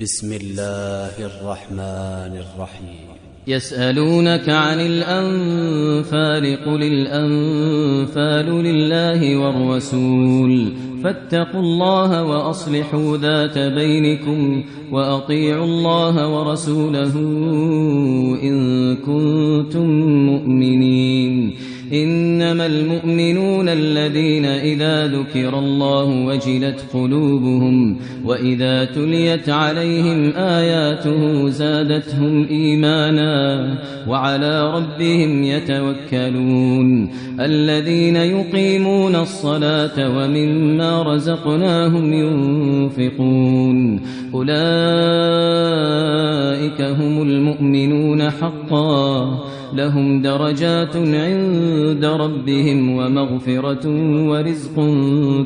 بسم الله الرحمن الرحيم. يسألونك عن الأنفال قل الأنفال لله والرسول فاتقوا الله وأصلحوا ذات بينكم وأطيعوا الله ورسوله إن كنتم مؤمنين. إنما المؤمنون الذين إذا ذكر الله وجلت قلوبهم وإذا تليت عليهم آياته زادتهم إيمانا وعلى ربهم يتوكلون. الذين يقيمون الصلاة ومما رزقناهم ينفقون أولئك هم المؤمنون حقا لهم درجات عند ربهم ومغفرة ورزق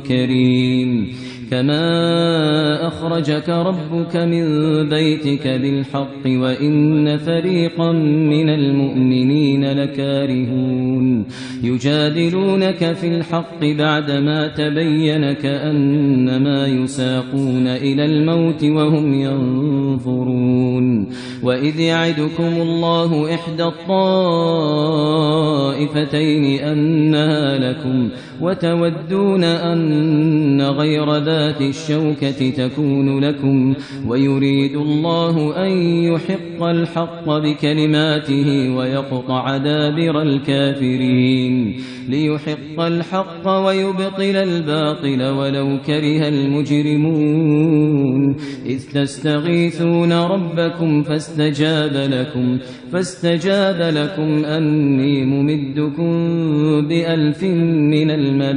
كريم. كما أخرجك ربك من بيتك بالحق وإن فريقا من المؤمنين لكارهون يجادلونك في الحق بعدما تبين كأنما يساقون إلى الموت وهم ينظرون. وإذ يعدكم الله إحدى الطائفتين أنها لكم وتودون أن غير ذات الشوكة تكون لكم ويريد الله أن يحق الحق بكلماته ويقطع دابر الكافرين ليحق الحق ويبطل الباطل ولو كره المجرمون. إذ تستغيثون ربكم فاستجاب لكم أني ممدكم ب1000 من الملائكة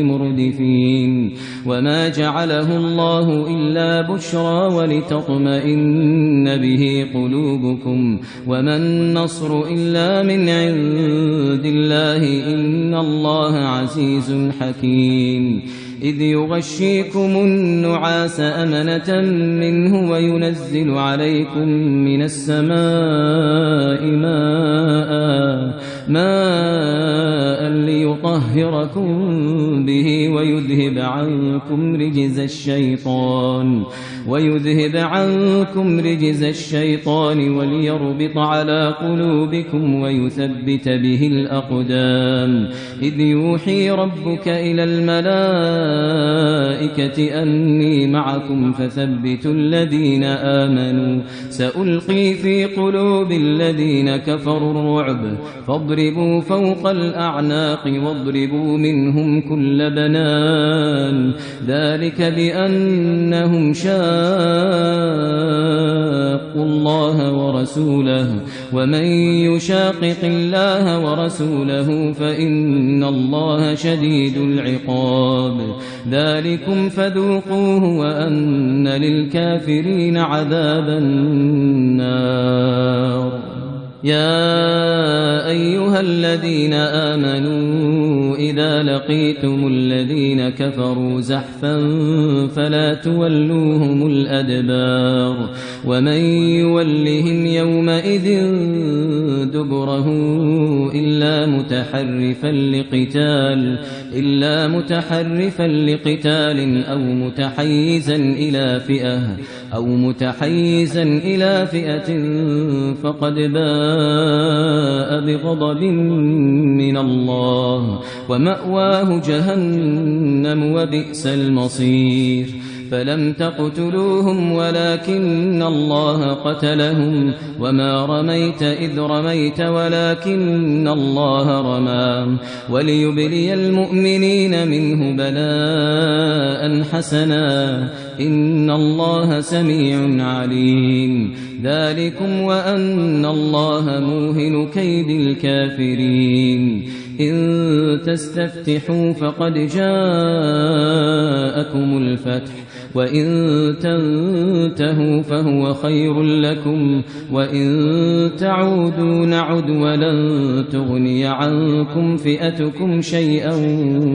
مردفين. وما جعله الله إلا بشرى ولتطمئن به قلوبكم وما النصر إلا من عند الله إن الله عزيز حكيم. إذ يغشيكم النعاس أمنة منه وينزل عليكم من السماء ماء ليطهركم به ويذهب عنكم رجز الشيطان وليربط على قلوبكم ويثبت به الأقدام. إذ يوحي ربك إلى الملائكة أني معكم فثبتوا الذين آمنوا سألقي في قلوب الذين كفروا الرعب فاضربوا فوق الأعناق واضربوا منهم كل بنان. ذلك بأنهم شاقوا الله ورسوله ومن يشاقق الله ورسوله فإن الله شديد العقاب. ذلكم فذوقوه وأن للكافرين عذاب النار. يا أيها الذين آمنوا إذا لقيتم الذين كفروا زحفا فلا تولوهم الأدبار ومن يولهم يومئذ دبره إلا متحرفا لقتال أو متحيزا إلى فئة فقد باء بغضب من الله ومأواه جهنم وبئس المصير. فلم تقتلوهم ولكن الله قتلهم وما رميت إذ رميت ولكن الله رمى وليبلي المؤمنين منه بلاء حسنا إن الله سميع عليم. ذلكم وأن الله موهن كيد الكافرين. إن تستفتحوا فقد جاءكم الفتح وإن تنتهوا فهو خير لكم وإن تعودوا نعد ولن تغني عنكم فئتكم شيئا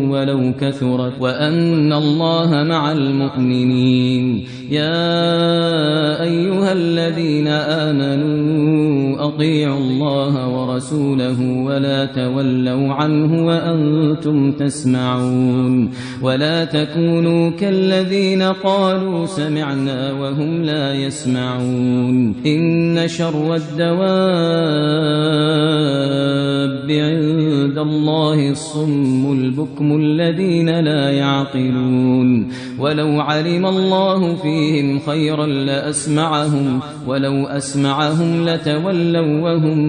ولو كثرت وأن الله مع المؤمنين. يا أيها الذين آمنوا أطيعوا الله ورسوله ولا تولوا عنه وأنتم تسمعون. ولا تكونوا كالذين قالوا سمعنا وهم لا يسمعون إن شر الدواب عند الله الصم البكم الذين لا يعقلون ولو علم الله فيهم خيرا لأسمعهم ولو أسمعهم لتولوا وهم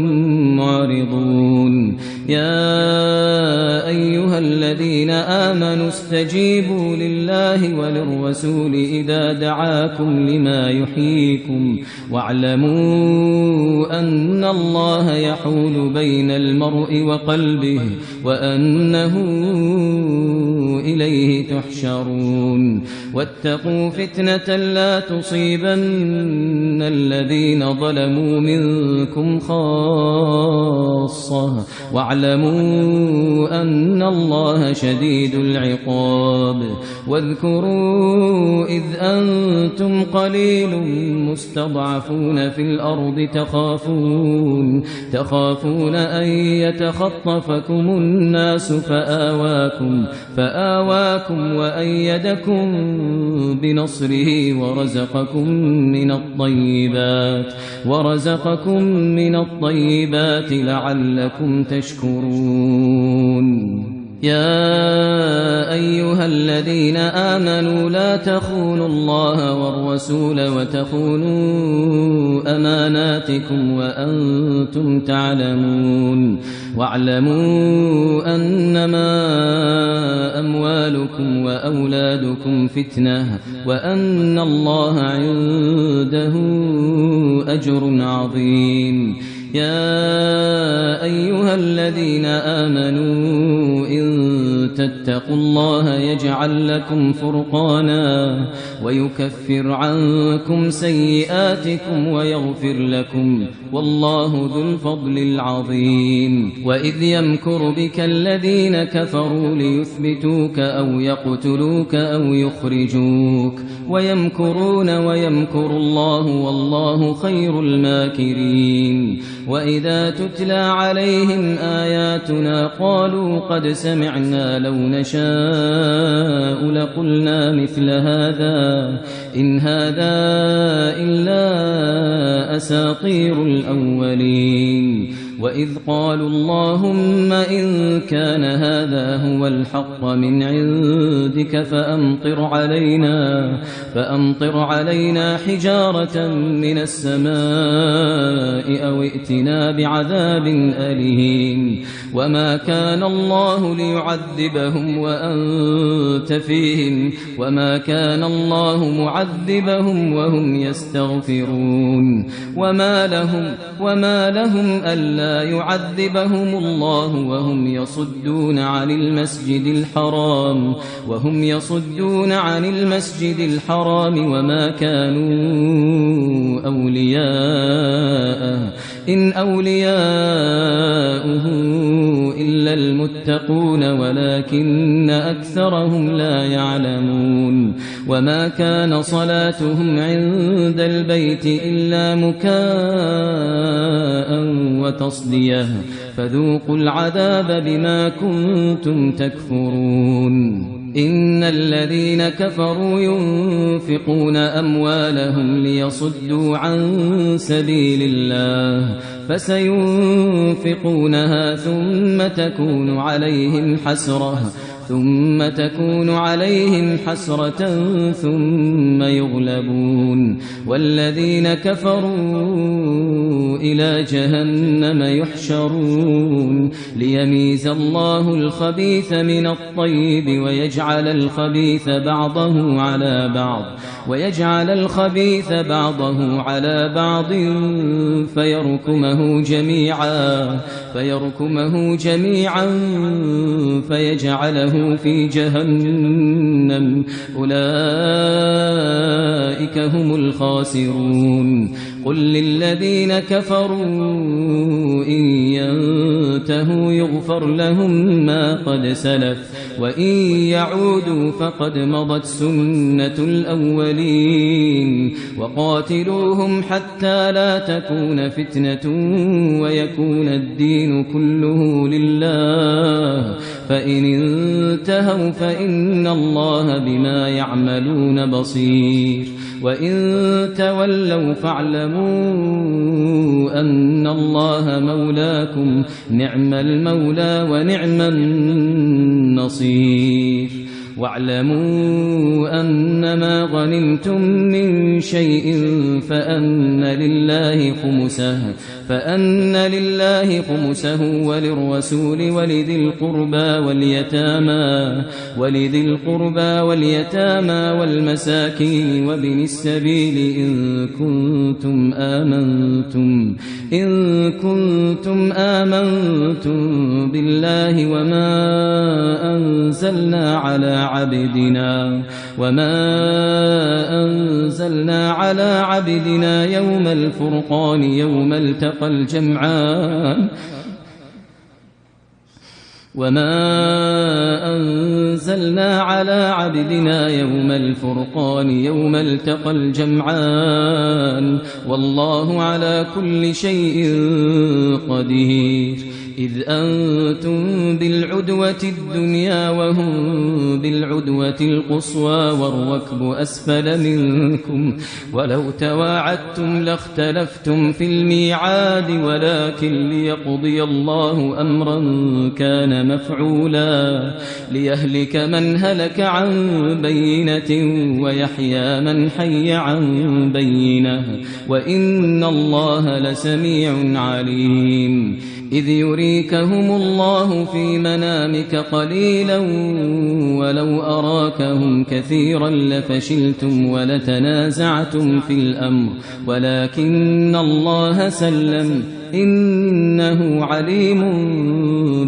معرضون يا أيها الذين آمنوا استجيبوا لله وللرسول إذا دعاكم لما يحييكم واعلموا أن الله يحول بين المرء وقلبه وأنه إليه تحشرون واتقوا فتنة لا تصيبن الذين ظلموا منكم خاصة واعلموا أن الله شديد العقاب واذكروا إذ أنتم قليل مستضعفون في الأرض تخافون أن يتخطفكم الناس فآواكم وأيدكم بنصره ورزقكم من الطيبات لعلكم تشكرون يا أيها الذين آمنوا لا تخونوا الله والرسول وتخونوا أماناتكم وأنتم تعلمون واعلموا أنما أموالكم وأولادكم فتنة وأن الله عنده أجر عظيم يا أيها الذين آمنوا إن تتقوا الله يجعل لكم فرقانا ويكفر عنكم سيئاتكم ويغفر لكم والله ذو الفضل العظيم وإذ يمكر بك الذين كفروا ليثبتوك أو يقتلوك أو يخرجوك ويمكرون ويمكر الله والله خير الماكرين وإذا تتلى عليهم آياتنا قالوا قد سمعنا لو نشاء لقلنا مثل هذا إن هذا إلا أساطير الأولين وإذ قالوا اللهم إن كان هذا هو الحق من عندك فأمطر علينا حجارة من السماء أو ائتنا بعذاب أليم وما كان الله ليعذبهم وأنت فيهم وما كان الله معذبهم وهم يستغفرون وما لهم ألا يعذبهم الله وهم يصدون عن المسجد الحرام وما كانوا أولياءه إن أولياؤه إلا المتقون ولكن أكثرهم لا يعلمون وما كان صلاتهم عند البيت إلا مكاء وتصدية فذوقوا العذاب بما كنتم تكفرون إن الذين كفروا ينفقون أموالهم ليصدوا عن سبيل الله فسينفقونها ثم تكون عليهم حسرة ثم يغلبون والذين كفروا إلى جهنم يحشرون ليميز الله الخبيث من الطيب ويجعل الخبيث بعضه على بعض فيركمه جميعا فيجعله في جهنم أولئك هم الخاسرون قل للذين كفروا إن ينتهوا يغفر لهم ما قد سلف وإن يعودوا فقد مضت سنة الأولين وقاتلوهم حتى لا تكون فتنة ويكون الدين كله لله فإن انتهوا فإن الله بما يعملون بصير وإن تولوا فاعلموا أن الله مولاكم نعم المولى ونعم النصير واعلموا أنما غنمتم من شيء فأن لله خمسه وللرسول ولذي القربى واليتامى والمساكين وابن السبيل إن كنتم آمنتم بالله وما أنزلنا على عبدنا يوم الفرقان يوم التقى الجمعان والله على كل شيء قدير إذ أنتم بالعدوة الدنيا وهم بالعدوة القصوى والركب أسفل منكم ولو تواعدتم لاختلفتم في الميعاد ولكن ليقضي الله أمرا كان مفعولا ليهلك من هلك عن بينة ويحيى من حي عن بينة وإن الله لسميع عليم إذ يريكهم الله في منامك قليلا ولو أراكهم كثيرا لفشلتم ولتنازعتم في الأمر ولكن الله سلم إنه عليم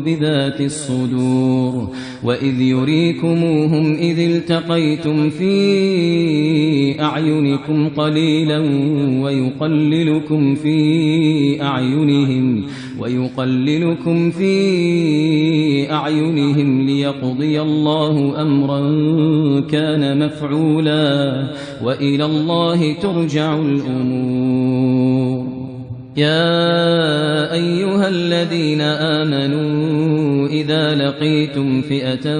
بذات الصدور وإذ يريكموهم إذ التقيتم في أعينكم قليلا ويقللكم في أعينهم ليقضي الله أمرا كان مفعولا وإلى الله ترجع الأمور يا أيها الذين آمنوا إذا لقيتم فئة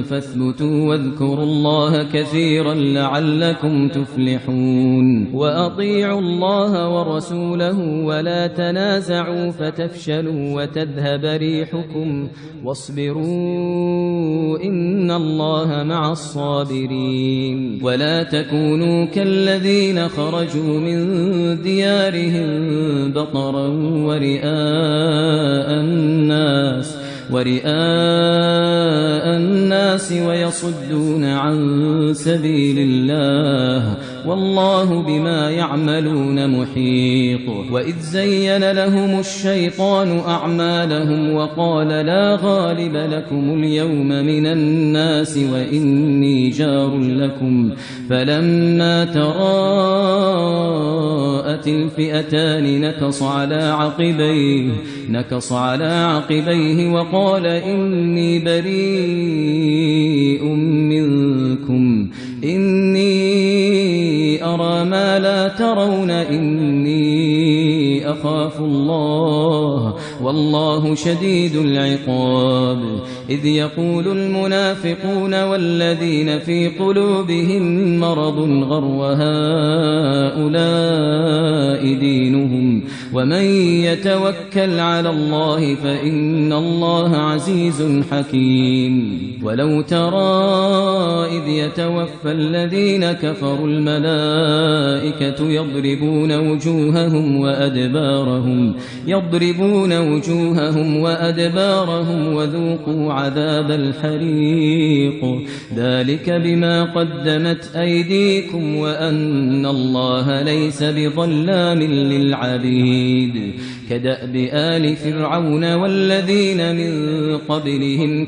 فاثبتوا واذكروا الله كثيرا لعلكم تفلحون وأطيعوا الله ورسوله ولا تنازعوا فتفشلوا وتذهب ريحكم واصبروا إن الله مع الصابرين ولا تكونوا كالذين خرجوا من ديارهم بطرا ورئاء الناس ويصدون عن سبيل الله والله بما يعملون محيط وإذ زين لهم الشيطان أعمالهم وقال لا غالب لكم اليوم من الناس وإني جار لكم فلما تراءت الفئتان نكص على عقبيه وقال إني بريء منكم إني أرى ما لا ترون إني أخاف الله والله شديد العقاب إذ يقول المنافقون والذين في قلوبهم مرض غر هؤلاء دينهم ومن يتوكل على الله فإن الله عزيز حكيم ولو ترى إذ يتوفى الذين كفروا الملائكة يضربون وجوههم وأدبارهم وذوقوا عذاب الحريق ذلك بما قدمت أيديكم وأن الله ليس بظلام للعبيد كدأب آل فرعون والذين من قبلهم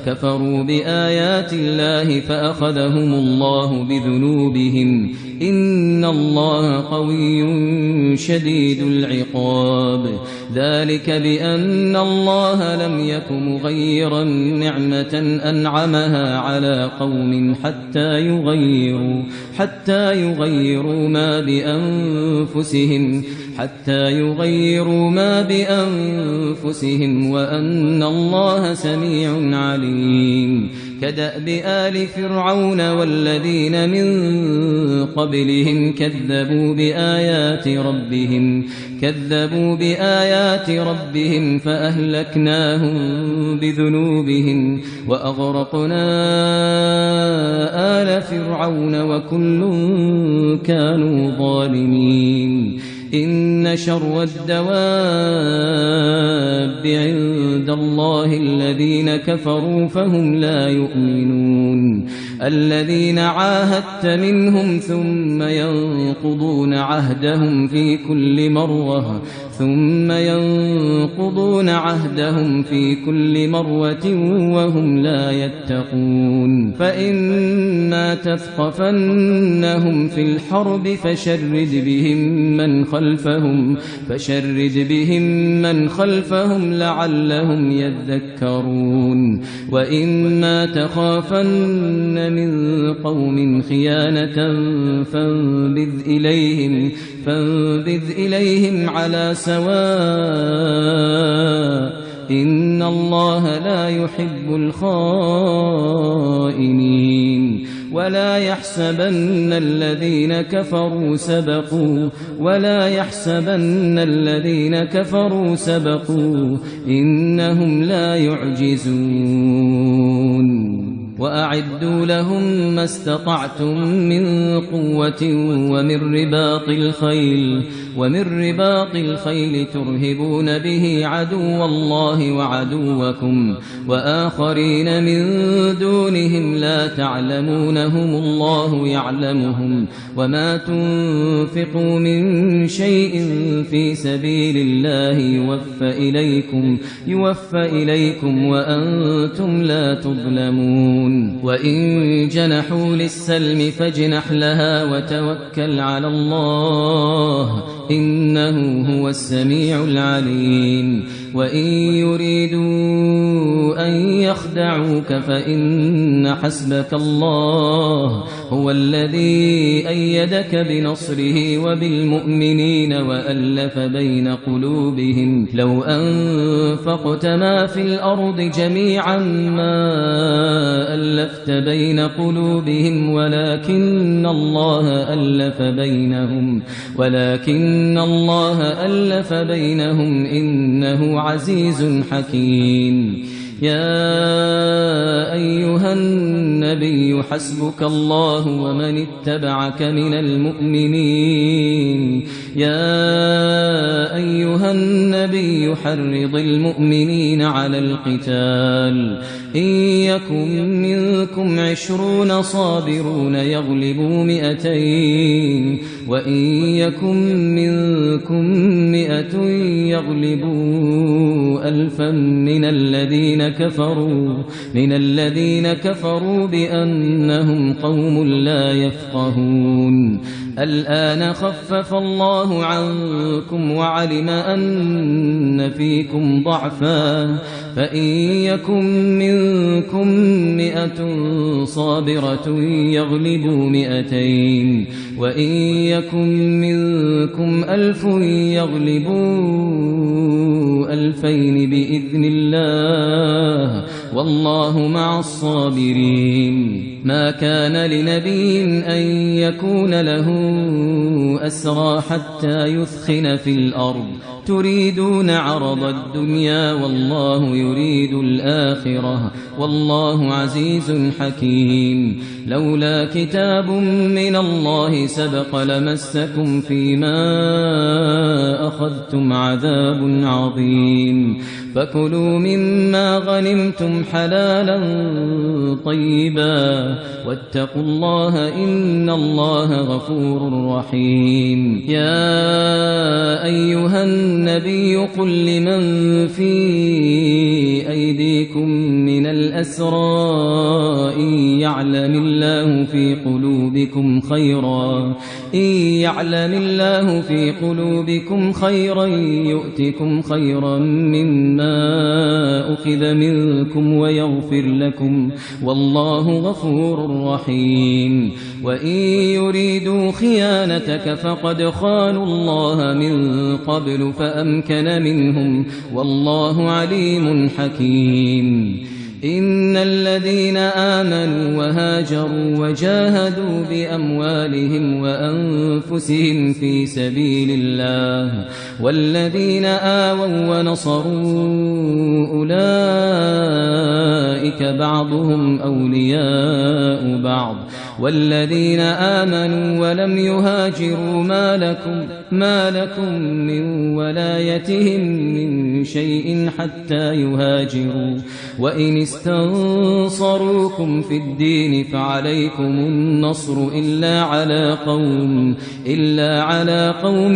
كفروا بآيات الله فأخذهم الله بذنوبهم إن الله قوي شديد العقاب ذلك بأن الله لم يك مغيرا نعمة أنعمها على قوم حتى يغيروا ما بأنفسهم وأن الله سميع عليم كدأب آل فرعون والذين من قبلهم كذبوا بآيات ربهم فأهلكناهم بذنوبهم وأغرقنا آل فرعون وكل كانوا ظالمين إن شر الدواب عند الله الذين كفروا فهم لا يؤمنون الذين عاهدت منهم ثم ينقضون عهدهم في كل مرة وهم لا يتقون فإما تثقفنهم في الحرب فشرد بهم من خلفهم لعلهم يذكرون وإما تخافن من قوم خيانة فانبذ إليهم على سواء إن الله لا يحب الخائنين ولا يحسبن الذين كفروا سبقوا إنهم لا يعجزون وأعدوا لهم ما استطعتم من قوة ومن رباط الخيل ترهبون به عدو الله وعدوكم وآخرين من دونهم لا تعلمونهم الله يعلمهم وما تنفقوا من شيء في سبيل الله يوفى إليكم وأنتم لا تظلمون وإن جنحوا للسلم فاجنح لها وتوكل على الله إنه هو السميع العليم وإن يريدوا أن يخدعوك فإن حسبك الله هو الذي أيدك بنصره وبالمؤمنين وألف بين قلوبهم لو أنفقت ما في الأرض جميعا ما ألفت بين قلوبهم ولكن الله ألف بينهم إنه عزيز حكيم يا أيها النبي حسبك الله ومن اتبعك من المؤمنين يا أيها النبي حرض المؤمنين على القتال إن يكن منكم 20 صابرون يغلبوا 200 وإن يكن منكم 100 يغلبوا 1000 من الذين كفروا بأنهم قوم لا يفقهون الآن خفف الله عنكم وعلم أن فيكم ضعفا فإن يكن منكم 100 صابرة يغلبوا 200 وإن يكن منكم 1000 يغلبوا 2000 بإذن الله والله مع الصابرين ما كان لنبي أن يكون له أسرى حتى يثخن في الأرض تريدون عرض الدنيا والله يريد الآخرة والله عزيز حكيم لولا كتاب من الله سبق لمسكم فيما أخذتم عذاب عظيم فكلوا مما غنمتم حلالا طيبا واتقوا الله إن الله غفور رحيم يا أيها النبي قل لمن في أيديكم من الأسرى إن يعلم الله في قلوبكم خيرا يؤتكم خيرا مما أخذ منكم ويغفر لكم والله غفور رحيم وإن يريدوا خيانتك فقد خانوا الله من قبل فأمكن منهم والله عليم حكيم إن الذين آمنوا وهاجروا وجاهدوا بأموالهم وأنفسهم في سبيل الله والذين آووا ونصروا أولئك بعضهم أولياء بعض والذين آمنوا ولم يهاجروا ما لكم من ولايتهم من شيء حتى يهاجروا وإن استنصروكم في الدين فعليكم النصر إلا على قوم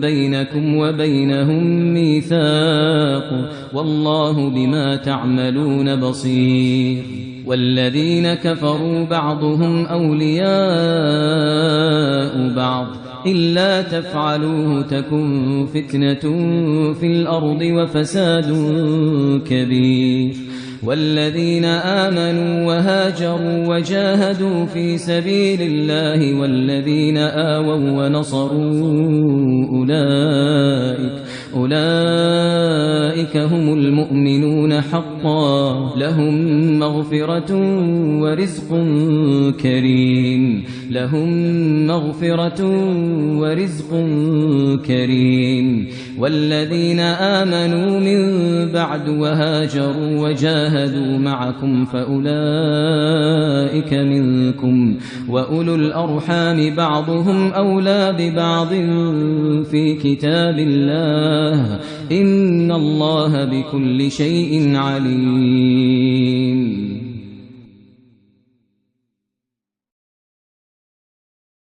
بينكم وبينهم ميثاق والله بما تعملون بصير والذين كفروا بعضهم أولياء بعض إلا تفعلوه تكن فتنة في الأرض وفساد كبير والذين آمنوا وهاجروا وجاهدوا في سبيل الله والذين آووا ونصروا أولئك هم المؤمنون حقا لهم مغفرة ورزق كريم والذين آمنوا من بعد وهاجروا وجاهدوا معكم فأولئك منكم وأولو الأرحام بعضهم أولى ببعض في كتاب الله إن الله بكل شيء عليم